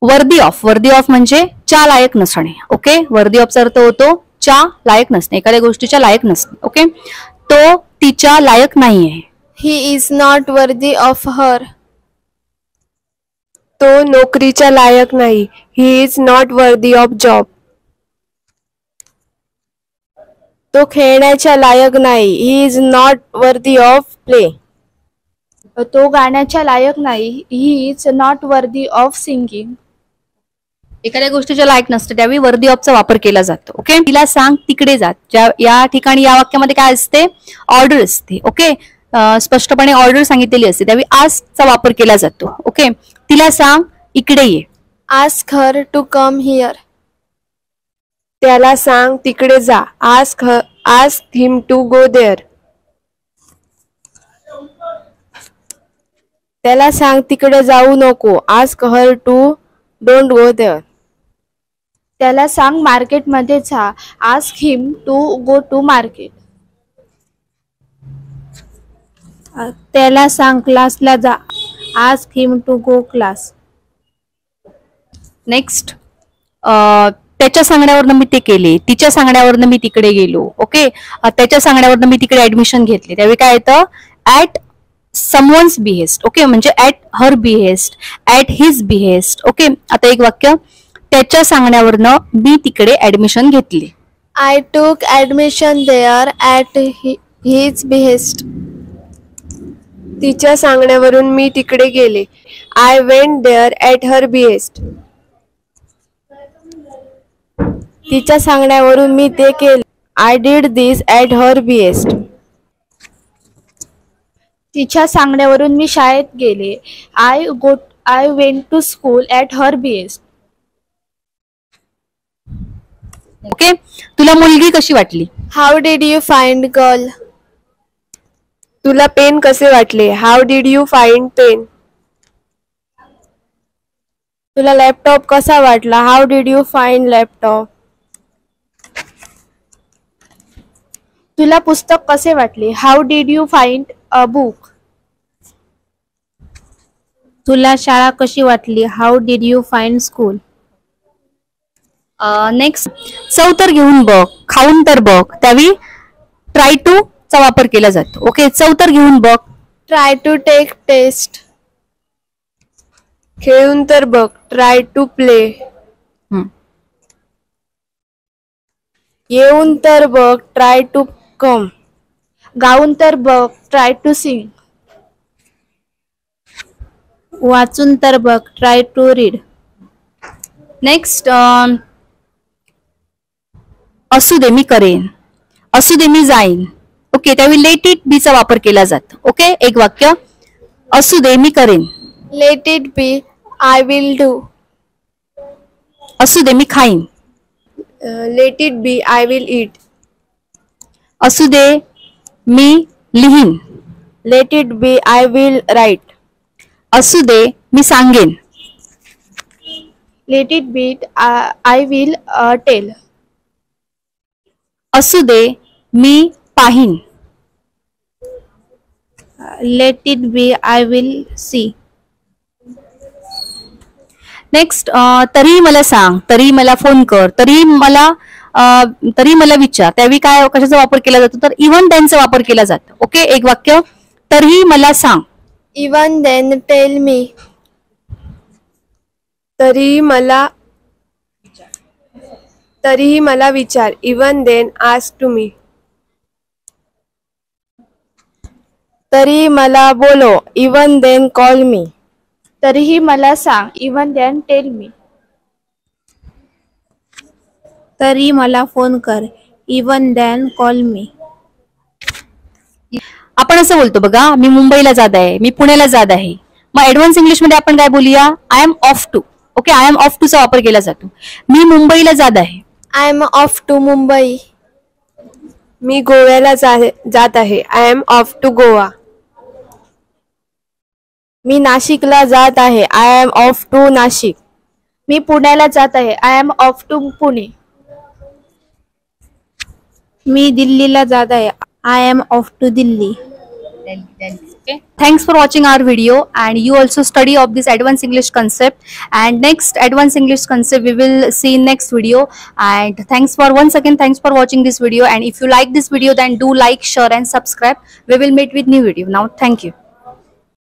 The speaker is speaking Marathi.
वर्दी ऑफ म्हणजे च्या लायक नसणे. ओके, वर्दी ऑफचा अर्थ होतो च्या लायक नसणे, एखाद्या गोष्टीच्या लायक नसणे. ओके, तो तिच्या लायक नाहीये. He is not worthy of her. तो नोकरीच्या लायक नाही. He is not worthy of job. तो खेळण्याच्या लायक नाही. He is not worthy of play. तो गाण्याच्या लायक नाही. He is not worthy of singing. एखाद्या गोष्टीच्या लायक नसते त्यावेळी वर्दी ऑफचा वापर केला जातो. ओके, तिला सांग तिकडे जा. या ठिकाणी या वाक्यामध्ये काय असते? ऑर्डर असते. ओके, स्पष्टपणे ऑर्डर सांगितलेली असते त्यावेळी आस्कचा वापर केला जातो. ओके, तिला सांग इकडे ये. Ask her to come here. त्याला सांग तिकडे जा. Ask him to go there. त्याला सांग तिकडे जाऊ नको. Ask her to don't go there. त्याला सांग मार्केटमध्ये जा. Ask him to go to market. त्याला सांग क्लासला जा. Ask him to go class. Next, त्याच्या सांगण्यावरनं मी ते केले. तिच्या सांगण्यावरनं मी तिकडे गेलो. ओके, त्याच्या सांगण्यावरनं मी तिकडे ऍडमिशन घेतले. त्यावेळी काय येतं? At someone's behest. ओके, म्हणजे at her behest, at his behest. Okay, आता एक वाक्य, त्याच्या सांगण्यावरनं मी तिकडे ऍडमिशन घेतले. I took admission there at his behest. तिच्या सांगण्यावरून मी तिकडे गेले. I went there at her behest. तिच्या सांगण्यावरून मी ते केले. I did this at her behest. तिच्या सांगण्यावरून मी शाळेत गेले. I went to school at her behest. Okay, तुला मुलगी कशी वाटली? How did you find girl. तुला पेन कसे वाटले? How did you find pen. तुला लॅपटॉप कसा वाटला? How did you find laptop. तुला पुस्तक कसे वाटले? How did you find a book. तुला शाळा कशी वाटली? How did you find school. Next, चव तर घेऊन बघ, खाऊन तर बघ. त्यावेळी ट्राय टू चा वापर केला जातो. ओके, चव तर घेऊन बघ. Try to take taste. खेळून तर बघ. Try to play. येऊन तर बघ. Try to come. गाऊन तर बघ. Try to sing. वाचून तर बघ. Try to read. नेक्स्ट, असू दे मी करेन, असू दे मी जाईन. ओके, त्यावेळी लेट इट बी चा वापर केला जातो. ओके, एक वाक्य, असू दे मी करेन. Let it be. I will do. असू दे मी खाईन. Let it be. I will eat. असू दे मी लिहीन. Let it be. I will write. असू दे मी सांगेन. Let it be. I will tell. असू दे मी पाहीन. Let it be. I will see. Next, तरी मला सांग, तरी मला फोन कर, तरी मला विचार. त्यावेळी काय कशाचा वापर केला जातो? तर इव्हन देनचा वापर केला जातो. ओके, एक वाक्य, तरीही मला सांग. Even then tell me. तरीही मला विचार. Even then ask to me. तरीही मला बोलो. Even then call me. तरीही मला सांग. Even then tell me. तरी मला फोन कर. Even then call me. आपण असं बोलतो बघा, मी मुंबईला जात आहे, मी पुण्याला जात आहे. मग ऍडव्हान्स इंग्लिश मध्ये आपण काय बोलूया? I am off to. Okay, I am off to चा वापर केला जातो. मी मुंबईला जात आहे. I am off to Mumbai. मी गोव्याला जात आहे. I am off to Goa. मी नाशिकला जात आहे. I am off to Nashik. मी पुण्याला जात आहे. I am off to Pune. मी दिल्लीला जात आहे. I am off to Delhi. Okay. Thanks for watching our video, and you also study of this advanced English concept, and next advanced English concept we will see in next video. And thanks for watching this video, and if you like this video then do like, share and subscribe. We will meet with new video. Now thank you.